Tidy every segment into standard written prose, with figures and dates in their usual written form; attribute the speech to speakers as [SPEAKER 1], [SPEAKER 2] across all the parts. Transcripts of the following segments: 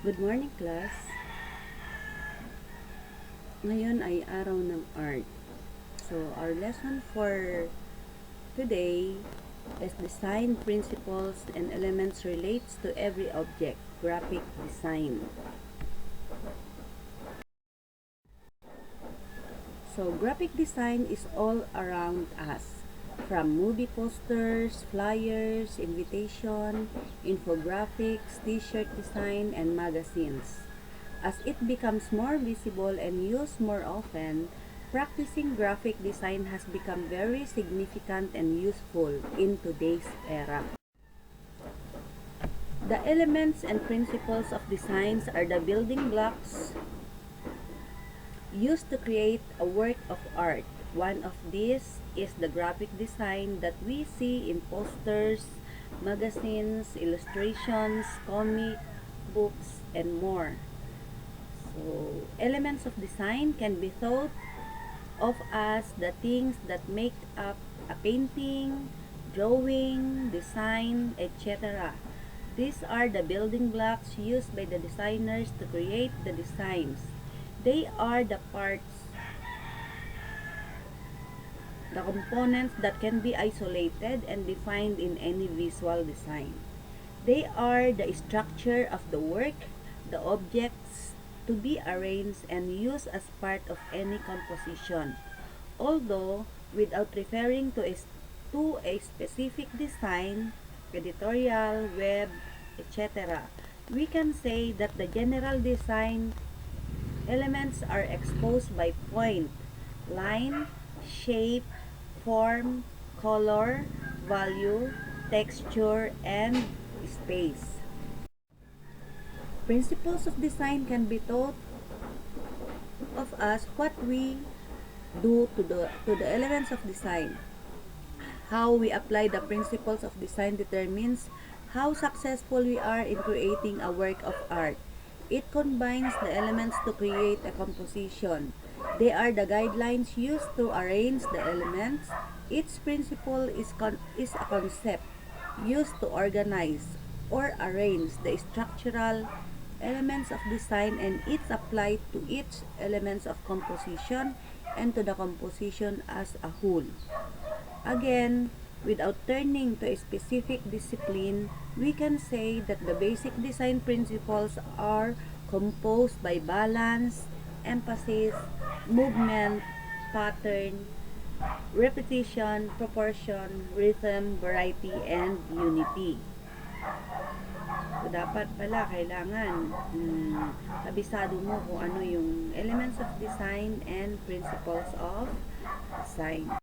[SPEAKER 1] Good morning, class. Ngayon ay araw ng art. So, our lesson for today is design principles and elements relates to every object, graphic design. So, graphic design is all around us. From movie posters, flyers, invitation, infographics, t-shirt design, and magazines. As it becomes more visible and used more often, practicing graphic design has become very significant and useful in today's era. The elements and principles of designs are the building blocks used to create a work of art. One of these is the graphic design that we see in posters, magazines, illustrations, comic books, and more. So, elements of design can be thought of as the things that make up a painting, drawing, design, etc. These are the building blocks used by the designers to create the designs. They are the parts, the components that can be isolated and defined in any visual design. They are the structure of the work, the objects to be arranged and used as part of any composition. Although, without referring to a specific design, editorial, web, etc., we can say that the general design elements are exposed by point, line, shape, form, color, value, texture, and space. Principles of design can be taught of us what we do to the elements of design. How we apply the principles of design determines how successful we are in creating a work of art. It combines the elements to create a composition. They are the guidelines used to arrange the elements. Each principle is a concept used to organize or arrange the structural elements of design, and it's applied to each elements of composition and to the composition as a whole. Again, without turning to a specific discipline, we can say that the basic design principles are composed by balance, emphasis, movement, pattern, repetition, proportion, rhythm, variety, and unity. So, dapat pala kailangan kabisado mo kung ano yung elements of design and principles of design.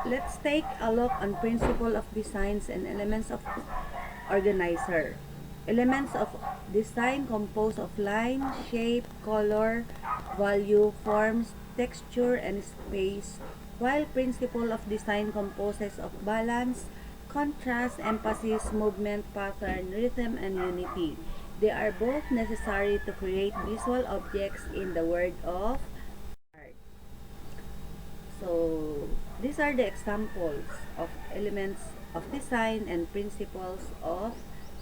[SPEAKER 1] Let's take a look on principle of designs and elements of organizer. Elements of design composed of line, shape, color, value, forms, texture, and space, while principle of design composes of balance, contrast, emphasis, movement, pattern, rhythm, and unity. They are both necessary to create visual objects in the world of art. So, these are the examples of elements of design and principles of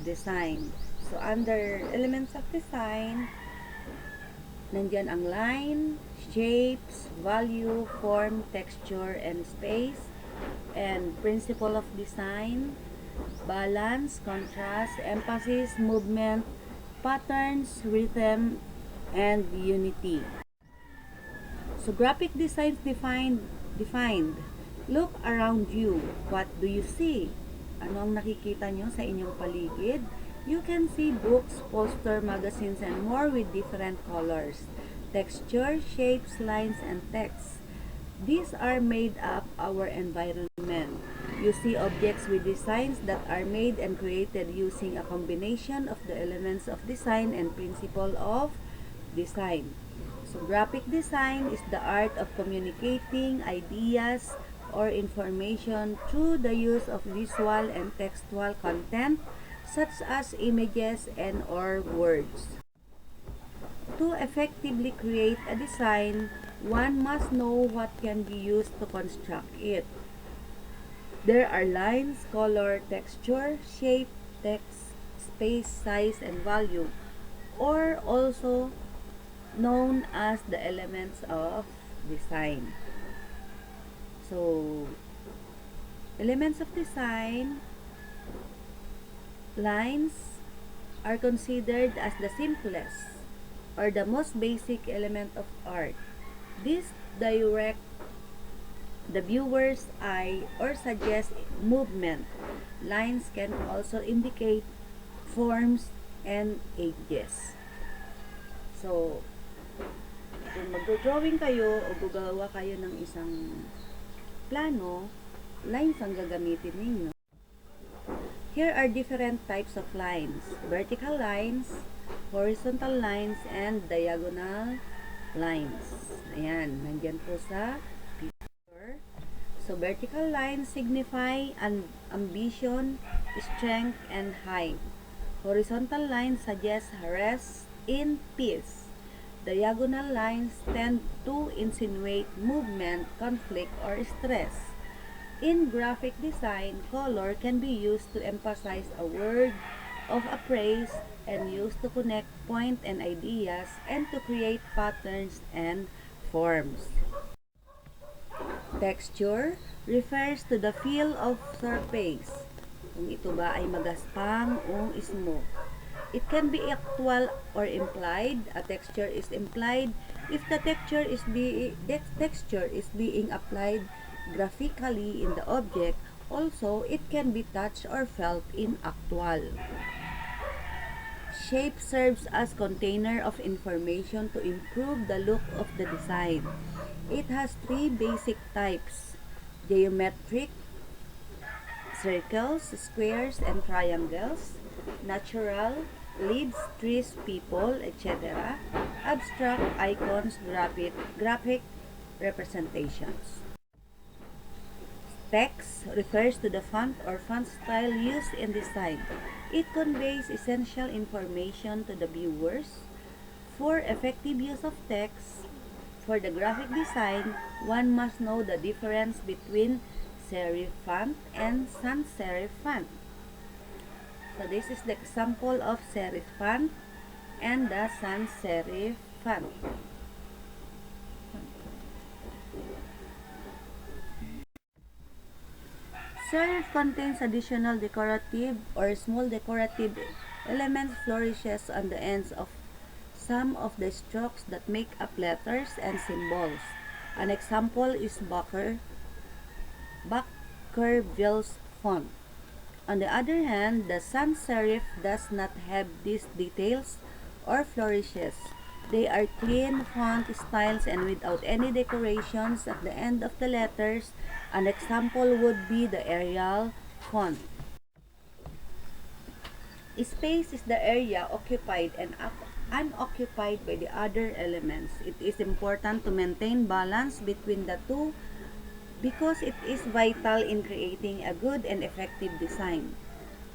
[SPEAKER 1] design. So, under elements of design, nandyan ang line, shapes, value, form, texture, and space. And principle of design, balance, contrast, emphasis, movement, patterns, rhythm, and unity. So, graphic design defined. Look around you. What do you see? Ano ang nakikita nyo sa inyong paligid? You can see books, poster, magazines, and more with different colors, texture, shapes, lines, and text. These are made up our environment. You see objects with designs that are made and created using a combination of the elements of design and principle of design. So, graphic design is the art of communicating ideas or information through the use of visual and textual content such as images and or words. To effectively create a design, one must know what can be used to construct it. There are lines, color, texture, shape, text, space, size, and value, or also known as the elements of design. So, elements of design, lines are considered as the simplest or the most basic element of art. These direct the viewer's eye or suggest movement. Lines can also indicate forms and ages. So, kung mag-drawing kayo o gagawa kayo ng isang plano, lines ang gagamitin ninyo. Here are different types of lines. Vertical lines, horizontal lines, and diagonal lines. Ayan, nandyan po sa picture. So, vertical lines signify ambition, strength, and height. Horizontal lines suggest rest in peace. Diagonal lines tend to insinuate movement, conflict, or stress. In graphic design, color can be used to emphasize a word of praise and used to connect point and ideas and to create patterns and forms. Texture refers to the feel of surface. Kung ito ba ay magaspang o smooth. It can be actual or implied. A texture is implied if the texture is being applied graphically in the object. Also, it can be touched or felt in actual. Shape serves as container of information to improve the look of the design. It has three basic types: geometric, circles, squares, and triangles; natural, leaves, trees, people, etc.; abstract, icons, graphic representations. Text refers to the font or font style used in design. It conveys essential information to the viewers. For effective use of text, for the graphic design, one must know the difference between serif font and sans serif font. So this is the example of serif font and the sans serif font. Serif contains additional decorative or small decorative elements, flourishes on the ends of some of the strokes that make up letters and symbols. An example is Baskerville's font. On the other hand, the sans serif does not have these details or flourishes. They are clean font styles and without any decorations at the end of the letters. An example would be the Arial font. Space is the area occupied and unoccupied by the other elements. It is important to maintain balance between the two because it is vital in creating a good and effective design.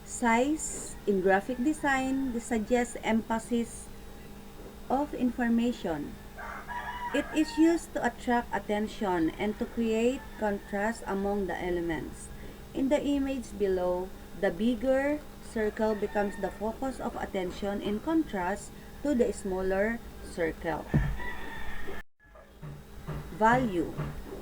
[SPEAKER 1] Size in graphic design suggests emphasis of information. It is used to attract attention and to create contrast among the elements. In the image below, the bigger circle becomes the focus of attention in contrast to the smaller circle. Value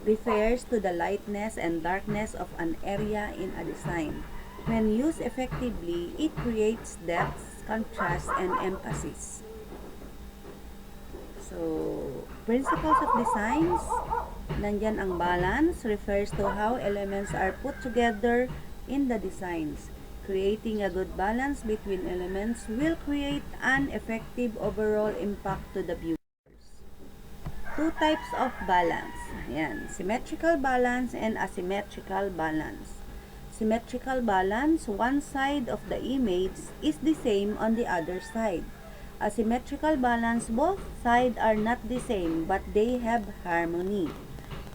[SPEAKER 1] refers to the lightness and darkness of an area in a design. When used effectively, it creates depth, contrast, and emphasis. So, principles of designs, nandyan ang balance, refers to how elements are put together in the designs. Creating a good balance between elements will create an effective overall impact to the viewers. Two types of balance. Ayan, symmetrical balance and asymmetrical balance. Symmetrical balance, one side of the image is the same on the other side. Asymmetrical balance, both sides are not the same but they have harmony.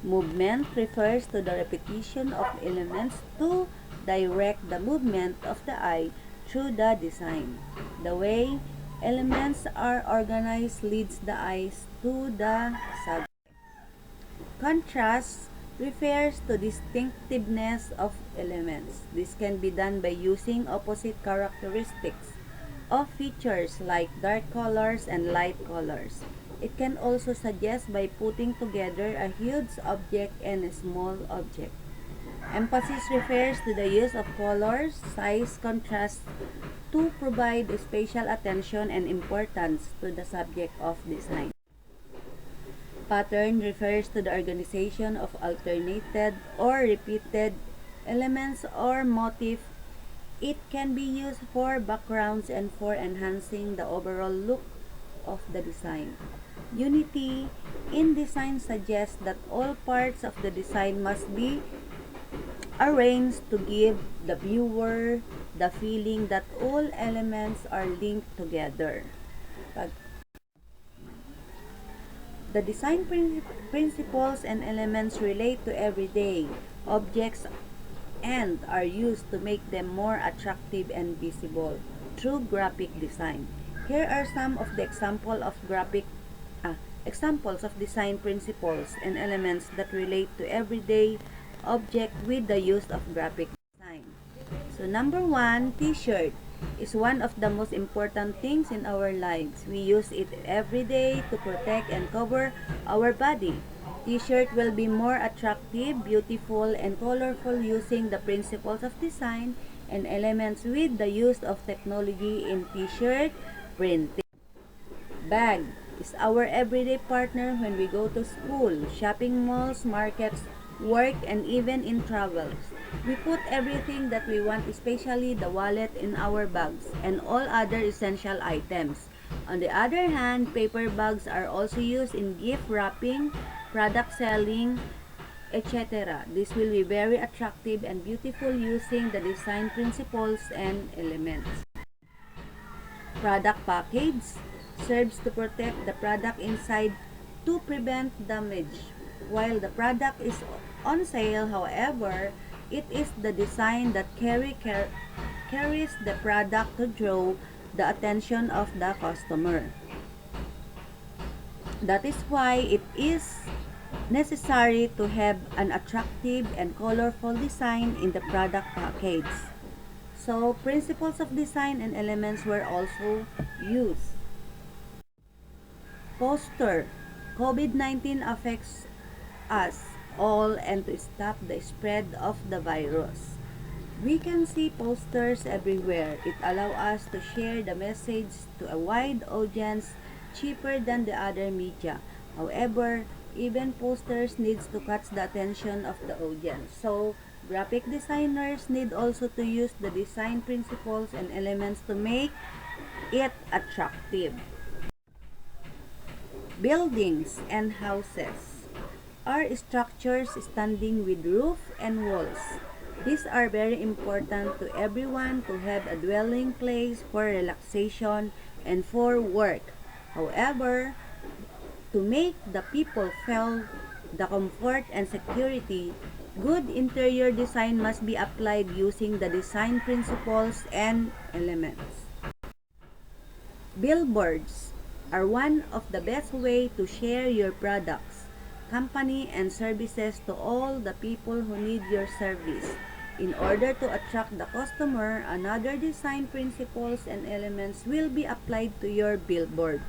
[SPEAKER 1] Movement refers to the repetition of elements to direct the movement of the eye through the design. The way elements are organized leads the eyes to the subject. Contrast refers to distinctiveness of elements. This can be done by using opposite characteristics. of features like dark colors and light colors. It can also suggest by putting together a huge object and a small object. Emphasis refers to the use of colors, size, contrast to provide spatial attention and importance to the subject of design. Pattern refers to the organization of alternated or repeated elements or motif. It can be used for backgrounds and for enhancing the overall look of the design. Unity in design suggests that all parts of the design must be arranged to give the viewer the feeling that all elements are linked together. The design principles and elements relate to everyday objects and are used to make them more attractive and visible through graphic design. Here are some of the examples of design principles and elements that relate to everyday object with the use of graphic design. So number 1, t-shirt is one of the most important things in our lives. We use it every day to protect and cover our body. T-shirt will be more attractive, beautiful, and colorful using the principles of design and elements with the use of technology in t-shirt printing. Bag is our everyday partner when we go to school, shopping malls, markets, work, and even in travels. We put everything that we want, especially the wallet, in our bags and all other essential items. On the other hand, paper bags are also used in gift wrapping, product selling, etc. This will be very attractive and beautiful using the design principles and elements. Product package serves to protect the product inside to prevent damage. While the product is on sale, however, it is the design that carries the product to draw the attention of the customer. That is why it is necessary to have an attractive and colorful design in the product package. So, principles of design and elements were also used. Poster. COVID-19 affects us all and to stop the spread of the virus. We can see posters everywhere. It allows us to share the message to a wide audience cheaper than the other media. However, even posters needs to catch the attention of the audience. So, graphic designers need also to use the design principles and elements to make it attractive. Buildings and houses are structures standing with roof and walls. These are very important to everyone to have a dwelling place for relaxation and for work. However, to make the people feel the comfort and security, good interior design must be applied using the design principles and elements. Billboards are one of the best way to share your products, company, and services to all the people who need your service. In order to attract the customer, another design principles and elements will be applied to your billboard.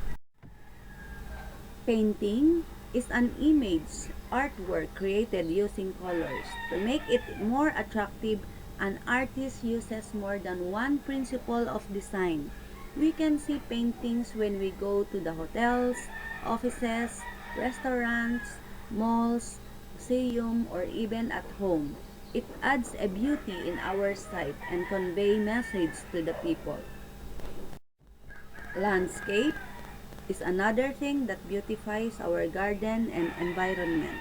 [SPEAKER 1] Painting is an image artwork created using colors. To make it more attractive, an artist uses more than one principle of design. We can see paintings when we go to the hotels, offices, restaurants, malls, museum, or even at home. It adds a beauty in our sight and convey message to the people. Landscape is another thing that beautifies our garden and environment.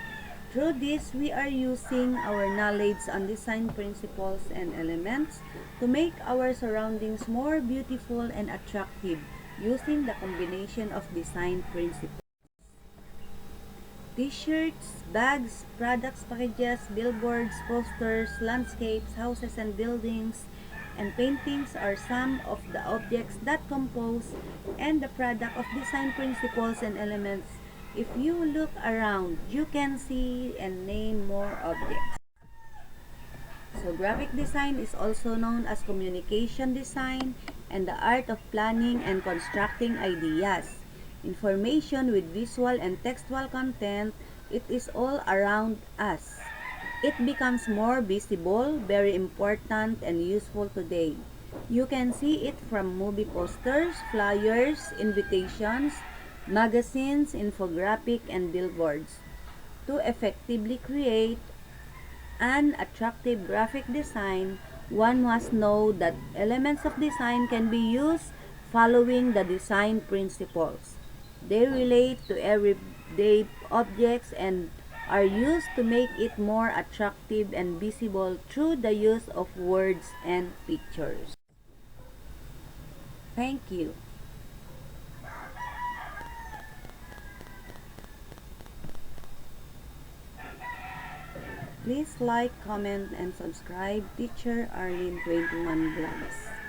[SPEAKER 1] Through this, we are using our knowledge on design principles and elements to make our surroundings more beautiful and attractive using the combination of design principles. T-shirts, bags, products, packages, billboards, posters, landscapes, houses and buildings, and paintings are some of the objects that compose and the product of design principles and elements. If you look around, you can see and name more objects. So graphic design is also known as communication design and the art of planning and constructing ideas. Information with visual and textual content, it is all around us. It becomes more visible, very important, and useful today. You can see it from movie posters, flyers, invitations, magazines, infographic, and billboards. To effectively create an attractive graphic design, one must know that elements of design can be used following the design principles. They relate to everyday objects and are used to make it more attractive and visible through the use of words and pictures. Thank you. Please like, comment, and subscribe Teacher Arlene 21 Vlogs.